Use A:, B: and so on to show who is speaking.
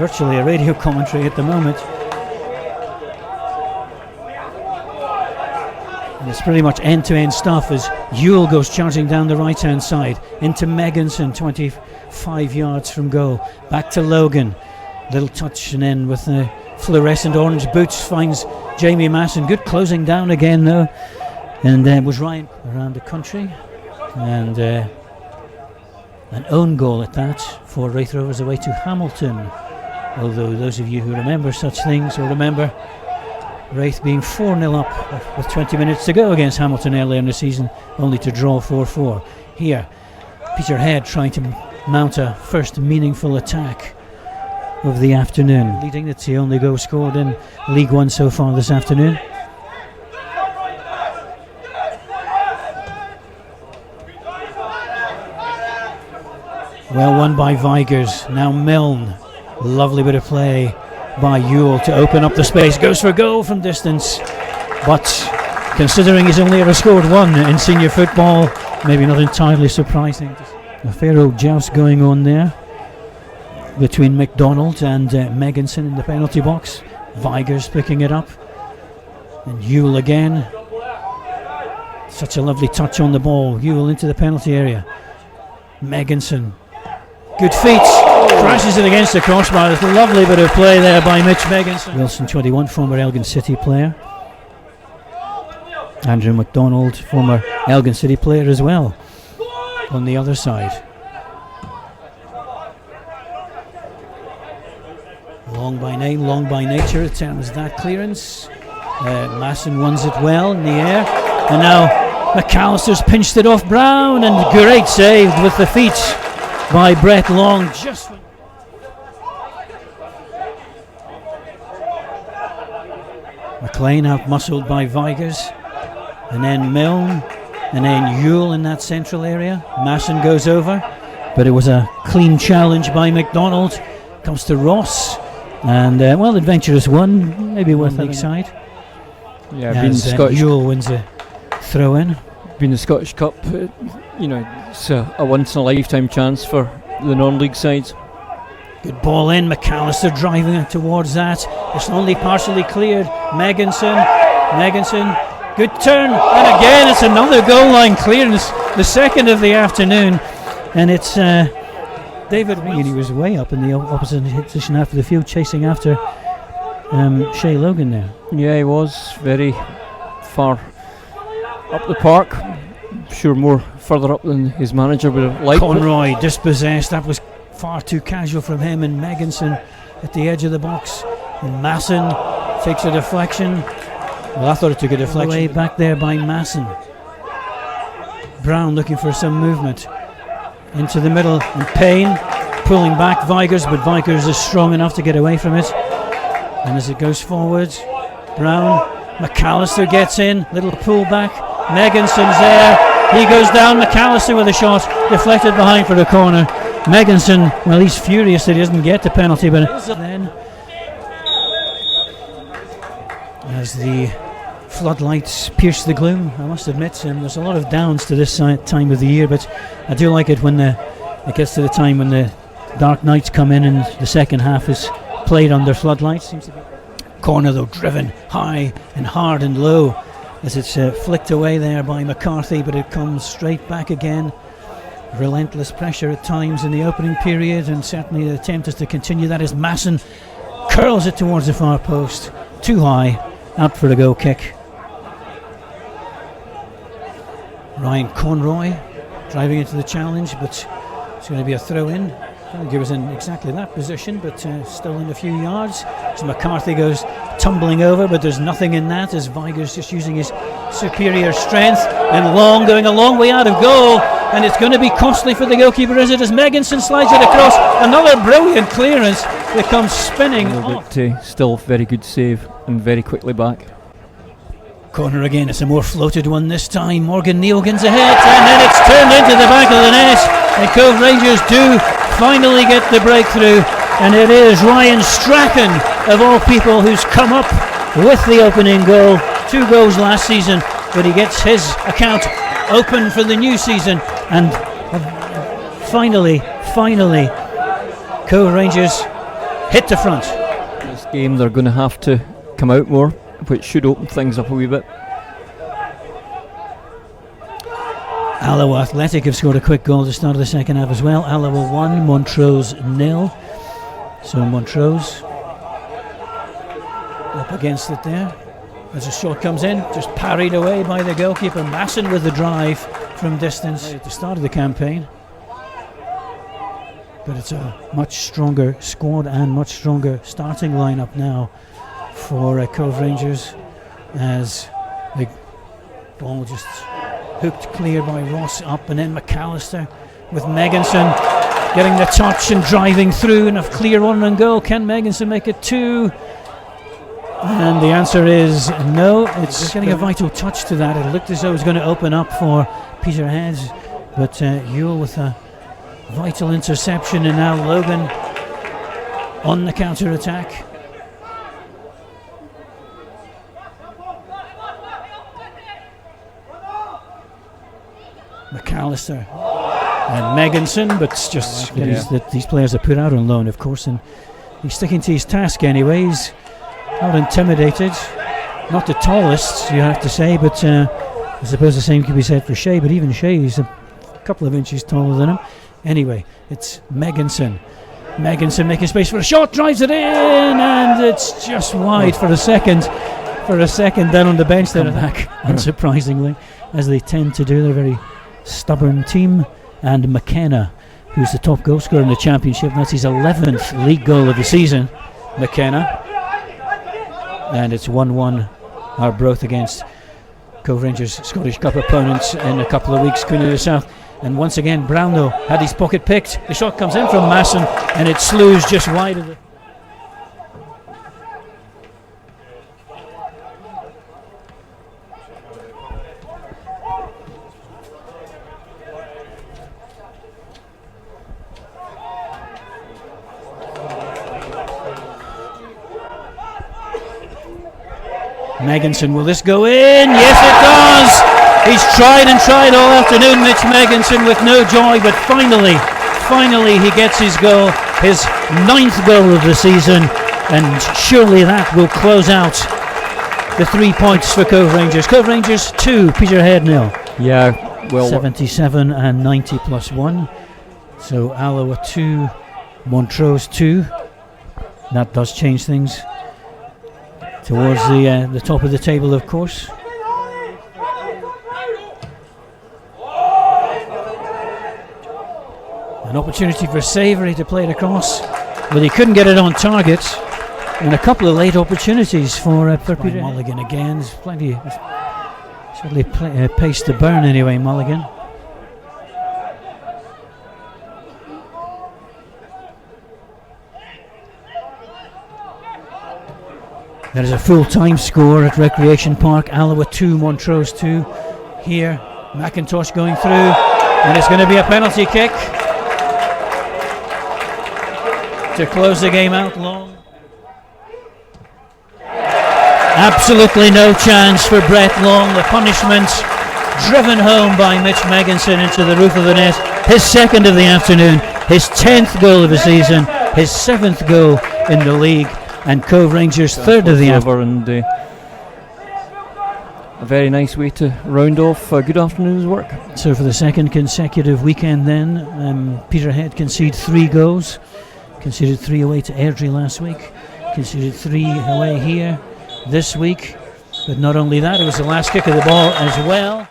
A: virtually a radio commentary at the moment. And it's pretty much end-to-end stuff as Ewell goes charging down the right-hand side into Megginson, 25 yards from goal. Back to Logan. Little touch and then with the fluorescent orange boots finds Jamie Masson. Good closing down again though. And was Ryan around the country. And an own goal at that for Raith Rovers away to Hamilton. Although those of you who remember such things will remember Raith being 4-0 up with 20 minutes to go against Hamilton earlier in the season, only to draw 4-4. Here, Peterhead trying to mount a first meaningful attack of the afternoon. Leading, it's the only goal scored in League One so far this afternoon. Well won by Vigers, now Milne. Lovely bit of play by Ewell to open up the space. Goes for goal from distance, but considering he's only ever scored one in senior football, maybe not entirely surprising. A fair old joust going on there between McDonald and Megginson in the penalty box. Vigers picking it up, and Ewell again. Such a lovely touch on the ball. Ewell into the penalty area. Megginson, good feet, crashes it against the crossbar. It's a lovely bit of play there by Mitch Megginson. Wilson, 21, former Elgin City player. Andrew McDonald, former Elgin City player as well, on the other side. Long by name, long by nature in terms of that clearance. Masson wins it well in the air, and now McAllister's pinched it off Brown, and great save with the feet by Brett Long. Just McLean out-muscled by Vigers, and then Milne, and then Ewell in that central area. Masson goes over, but it was a clean challenge by McDonald. Comes to Ross, and well, adventurous one, maybe worth league side.
B: Yeah,
A: as Ewell wins a throw-in.
B: Being the Scottish Cup, it's a once-in-a-lifetime chance for the non-league sides.
A: Good ball in, McAllister driving it towards that. It's only partially cleared. Megginson, good turn, and again it's another goal line clearance, the second of the afternoon, and it's David. He was way up in the opposite position after the field, chasing after Shay Logan there.
B: Yeah, he was very far up the park. I'm sure more further up than his manager would have liked.
A: Conroy dispossessed. That was far too casual from him, and Megginson at the edge of the box. And Masson takes a deflection. Well, I thought it took a deflection. Way back there by Masson. Brown looking for some movement into the middle, and Payne pulling back Vigers, but Vigers is strong enough to get away from it. And as it goes forward, Brown, McAllister gets in, little pull back. Megginson's there, he goes down. McAllister with a shot, deflected behind for the corner. Megginson, well, he's furious that he doesn't get the penalty, but then as the floodlights pierce the gloom, I must admit, there's a lot of downs to this time of the year, but I do like it when it gets to the time when the dark nights come in and the second half is played under floodlights. Seems to be corner though, driven high and hard and low as it's flicked away there by McCarthy, but it comes straight back again. Relentless pressure at times in the opening period, and certainly the attempt is to continue that as Masson curls it towards the far post, too high, out for the goal kick. Ryan Conroy driving into the challenge, but it's going to be a throw in. I don't think he was in exactly that position, but still in a few yards. So McCarthy goes tumbling over, but there's nothing in that as Vigers just using his superior strength, and Long going a long way out of goal, and it's going to be costly for the goalkeeper, is it, as Megginson slides it across. Another brilliant clearance that comes spinning off.
B: But still very good save and very quickly back.
A: Corner again, it's a more floated one this time. Morgan Neilgan's ahead, and then it's turned into the back of the net, and Cove Rangers do finally get the breakthrough, and it is Ryan Strachan of all people who's come up with the opening goal. 2 goals last season, but he gets his account open for the new season, and finally Cove Rangers hit the front.
B: This game they're going to have to come out more, which should open things up a wee bit.
A: Alloa Athletic have scored a quick goal at the start of the second half as well. Alloa 1, Montrose 0. So Montrose up against it there. As a shot comes in, just parried away by the goalkeeper. Masson with the drive from distance at the start of the campaign. But it's a much stronger squad and much stronger starting lineup now for Cove Rangers, as the ball just hooked clear by Ross up, and then McAllister with Megginson getting the touch and driving through, and a clear one and goal. Can Megginson make it 2? And the answer is no. It's getting a vital touch to that. It looked as though it was going to open up for Peterhead, but Ewell with a vital interception, and now Logan on the counter attack. McAllister and Megginson, but it's just these players are put out on loan, of course, and he's sticking to his task anyway. He's not intimidated, not the tallest, you have to say, but I suppose the same could be said for Shea, but even Shea is a couple of inches taller than him. Anyway, it's Megginson. Megginson making space for a shot, drives it in, and it's just wide for a second. Down on the bench, they're back, unsurprisingly, as they tend to do. They're a very stubborn team. And McKenna, who's the top goal scorer in the championship, that's his 11th league goal of the season, McKenna. And it's 1-1 Arbroath against Cove Rangers Scottish Cup opponents in a couple of weeks, Queen of the South. And once again, Brownlow had his pocket picked. The shot comes in from Masson, and it slews just wide of the... Megginson, will this go in? Yes, it does! He's tried and tried all afternoon, Mitch Megginson, with no joy, but finally he gets his goal, his 9th goal of the season, and surely that will close out the 3 points for Cove Rangers. Cove Rangers 2, Peterhead 0.
B: Yeah, well,
A: 77 and 90 plus 1. So Alloa 2, Montrose 2. That does change things towards the top of the table, of course. An opportunity for Savoury to play it across, but he couldn't get it on target. And a couple of late opportunities for Peter Mulligan again. There's plenty, certainly pace to burn anyway, Mulligan. There is a full-time score at Recreation Park. Alloa 2, Montrose 2. Here, McIntosh going through, and it's going to be a penalty kick to close the game out long. Absolutely no chance for Brett Long. The punishment driven home by Mitch Megginson into the roof of the net. His 2nd of the afternoon, his 10th goal of the season, his 7th goal in the league. And Cove Rangers 3rd of the afternoon.
B: And a very nice way to round off a good afternoon's work.
A: So for the 2nd consecutive weekend then, Peterhead conceded 3 goals. Conceded 3 away to Airdrie last week. Conceded 3 away here this week. But not only that, it was the last kick of the ball as well.